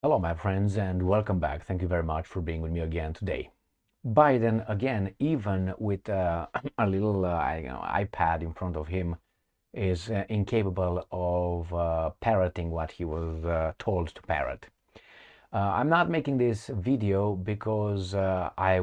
Hello, my friends, and welcome back. Thank you very much for being with me again today. Biden, again, even with a little iPad in front of him, is incapable of parroting what he was told to parrot. I'm not making this video because I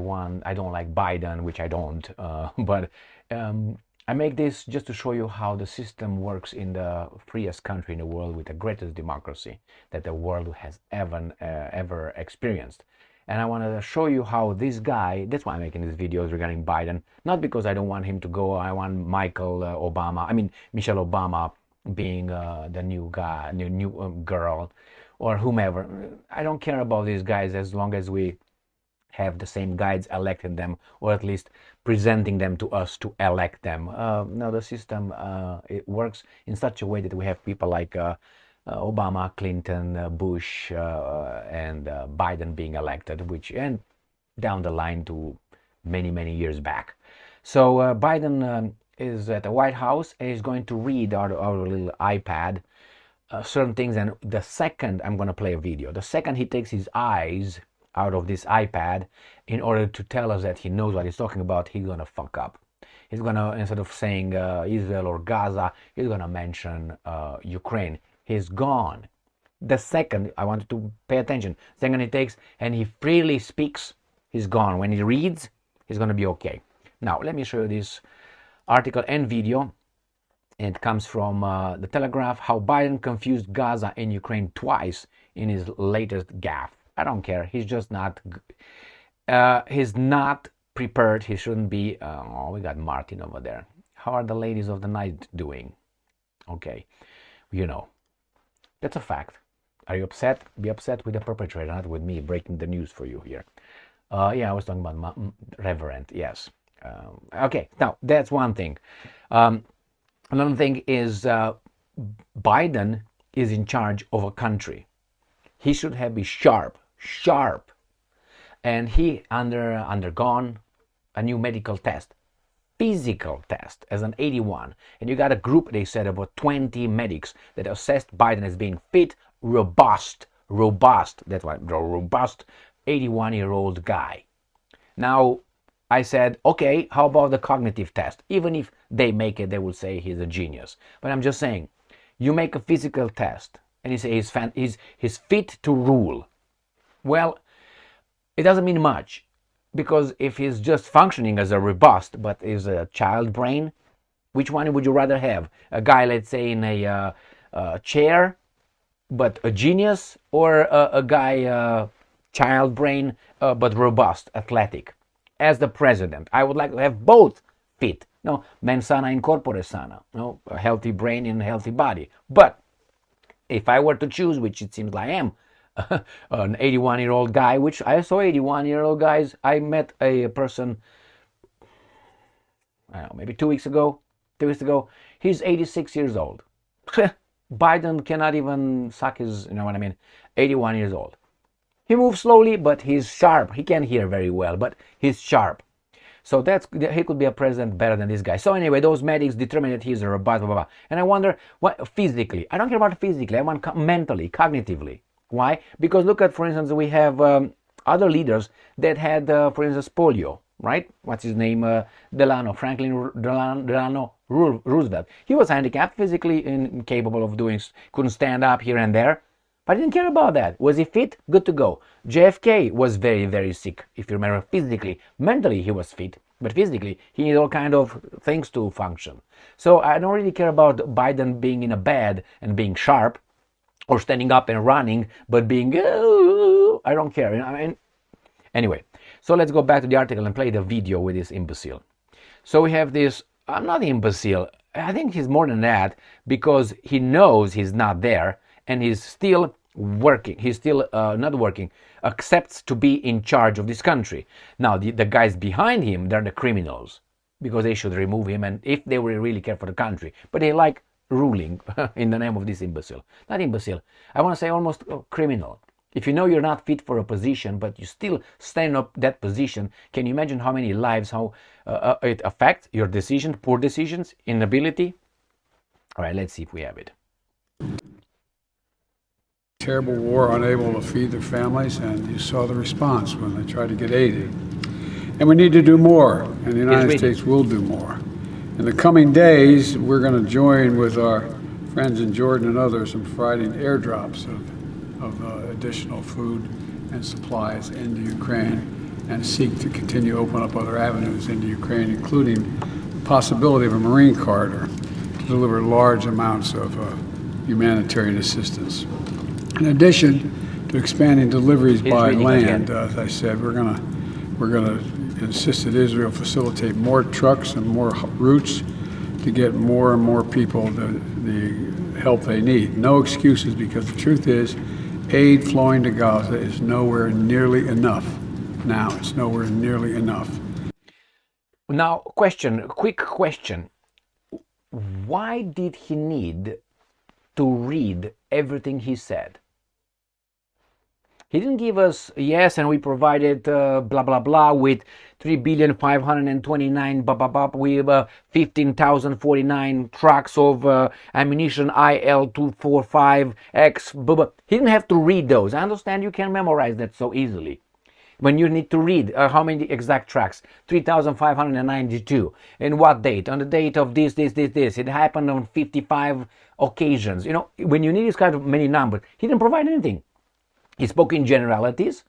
don't like Biden, which I don't, but um, I make this just to show you how the system works in the freest country in the world with the greatest democracy that the world has ever experienced. And I want to show you how this guy, that's why I'm making these videos regarding Biden, not because I don't want him to go, I want Michelle Obama being the new guy, new girl, or whomever. I don't care about these guys as long as we have the same guides electing them, or at least presenting them to us to elect them. Now the system it works in such a way that we have people like Obama, Clinton, Bush, and Biden being elected, which and down the line to many years back. So Biden is at the White House and is going to read our little iPad certain things, and the second I'm going to play a video, the second he takes his eyes out of this iPad in order to tell us that he knows what he's talking about, he's going to fuck up. He's going to, instead of saying Israel or Gaza, he's going to mention Ukraine. He's gone. The second, I want to pay attention, second he takes and he freely speaks, he's gone. When he reads, he's going to be okay. Now let me show you this article and video. It comes from the Telegraph, how Biden confused Gaza and Ukraine twice in his latest gaffe. I don't care. He's just not. He's not prepared. He shouldn't be. Oh, we got Martin over there. How are the ladies of the night doing? Okay, you know, that's a fact. Are you upset? Be upset with the perpetrator, not with me breaking the news for you here. Yeah, I was talking about Reverend. Yes. Okay, now that's one thing. Another thing is Biden is in charge of a country. He should have been sharp, and he undergone a new medical test, physical test, as an 81. And you got a group, they said, about 20 medics that assessed Biden as being fit, robust. That's why the robust 81-year-old guy. Now, I said, okay, how about the cognitive test? Even if they make it, they will say he's a genius. But I'm just saying, you make a physical test and you say he's fit to rule. Well, it doesn't mean much, because if he's just functioning as a robust but is a child brain, which one would you rather have? A guy, let's say, in a chair but a genius, or a guy child brain but robust, athletic? As the president, I would like to have both fit. No, mens sana in corpore sana. No, a healthy brain in a healthy body. But if I were to choose, which it seems like I am, an 81-year-old guy, which I saw 81-year-old guys. I met a person, I don't know, maybe 2 weeks ago, 3 weeks ago. He's 86 years old. Biden cannot even suck his, you know what I mean, 81 years old. He moves slowly, but he's sharp. He can't hear very well, but he's sharp. So he could be a president better than this guy. So anyway, those medics determine that he's a robot, blah, blah, blah. And I wonder, what physically? I don't care about physically. I want mentally, cognitively. Why? Because look at, for instance, we have other leaders that had, for instance, polio, right? What's his name? Franklin Delano Roosevelt. He was handicapped, physically incapable of doing, couldn't stand up here and there. But I didn't care about that. Was he fit? Good to go. JFK was very sick, if you remember, physically. Mentally, he was fit, but physically, he needed all kind of things to function. So I don't really care about Biden being in a bed and being sharp, or standing up and running, but being, I don't care. I mean, anyway, so let's go back to the article and play the video with this imbecile. So we have this, I'm not imbecile. I think he's more than that, because he knows he's not there, and he's still working. He's still not working, accepts to be in charge of this country. Now, the guys behind him, they're the criminals, because they should remove him, and if they really care for the country. But they like ruling in the name of this imbecile. Not imbecile. I want to say almost criminal. If you know you're not fit for a position, but you still stand up that position, can you imagine how many lives, how it affects your decision, poor decisions, inability? All right, let's see if we have it. Terrible war, unable to feed their families, and you saw the response when they tried to get aid. And we need to do more, and the United States will do more. In the coming days, we're going to join with our friends in Jordan and others in providing airdrops of additional food and supplies into Ukraine, and seek to continue to open up other avenues into Ukraine, including the possibility of a Marine corridor to deliver large amounts of humanitarian assistance. In addition to expanding deliveries by land, as I said, we're going to insist that Israel facilitate more trucks and more routes to get more and more people the help they need. No excuses, because the truth is, aid flowing to Gaza is nowhere nearly enough. Now, it's nowhere nearly enough. Now, quick question. Why did he need to read everything he said? He didn't give us, yes, and we provided blah, blah, blah with 3,529, blah, blah, blah, with 15,049 trucks of ammunition IL-245X, blah, blah. He didn't have to read those. I understand you can memorize that so easily. When you need to read how many exact tracks, 3,592. In what date? On the date of this. It happened on 55 occasions. You know, when you need this kind of many numbers, he didn't provide anything. He spoke in generalities.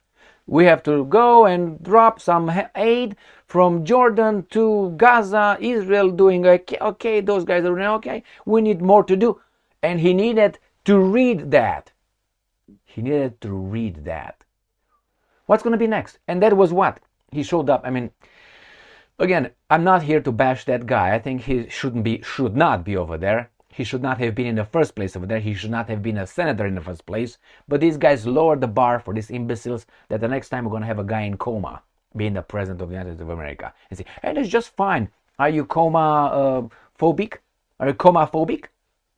We have to go and drop some aid from Jordan to Gaza, Israel doing okay, those guys are doing okay. We need more to do. And he needed to read that. What's going to be next? And that was what? He showed up. I mean, again, I'm not here to bash that guy. I think he should not be over there. He should not have been in the first place over there. He should not have been a senator in the first place. But these guys lowered the bar for these imbeciles that the next time we're going to have a guy in coma being the president of the United States of America. And say, and it's just fine. Are you coma phobic? Are you coma phobic?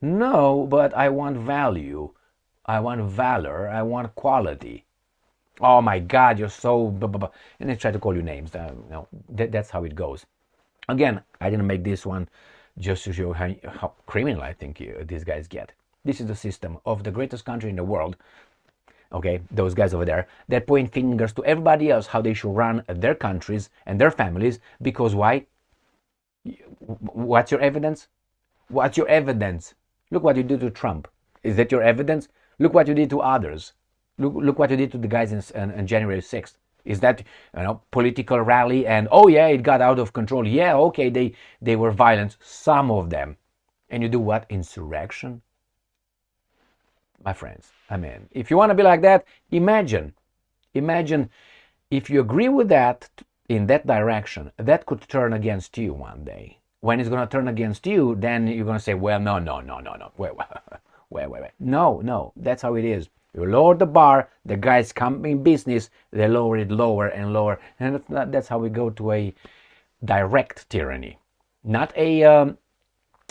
No, but I want value. I want valor. I want quality. Oh my God, you're so... Blah, blah, blah. And they try to call you names. That's how it goes. Again, I didn't make this one just to show how criminal I think these guys get. This is the system of the greatest country in the world. Okay, those guys over there that point fingers to everybody else how they should run their countries and their families. Because why? What's your evidence? What's your evidence? Look what you did to Trump. Is that your evidence? Look what you did to others. Look what you did to the guys on January 6th. Is that, political rally and, oh yeah, it got out of control. Yeah, okay, they were violent, some of them. And you do what? Insurrection? My friends, I mean, if you want to be like that, imagine if you agree with that in that direction, that could turn against you one day. When it's going to turn against you, then you're going to say, well, no. Wait. No, that's how it is. You lower the bar, the guys come in business, they lower it lower and lower. And that's how we go to a direct tyranny. Not a,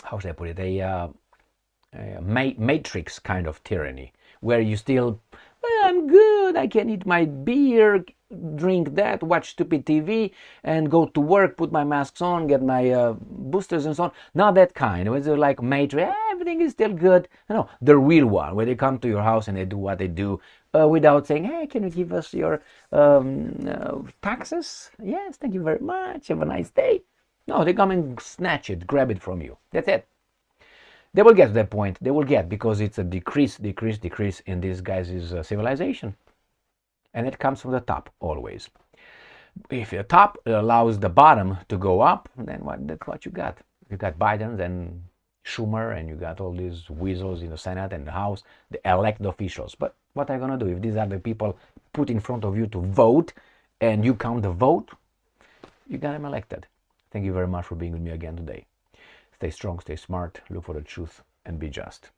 how should I put it, a matrix kind of tyranny, where you still, well, I'm good, I can eat my beer, drink that, watch stupid TV, and go to work, put my masks on, get my boosters and so on. Not that kind. It was like matrix, everything is still good. No, the real one, where they come to your house and they do what they do without saying, hey, can you give us your taxes? Yes, thank you very much, have a nice day. No, they come and snatch it, grab it from you. That's it. They will get to that point. They will get, because it's a decrease in these guys' civilization. And it comes from the top, always. If the top allows the bottom to go up, then that's what you got. You got Biden and Schumer, and you got all these weasels in the Senate and the House, the elected officials. But what are you going to do if these are the people put in front of you to vote, and you count the vote? You got them elected. Thank you very much for being with me again today. Stay strong, stay smart, look for the truth, and be just.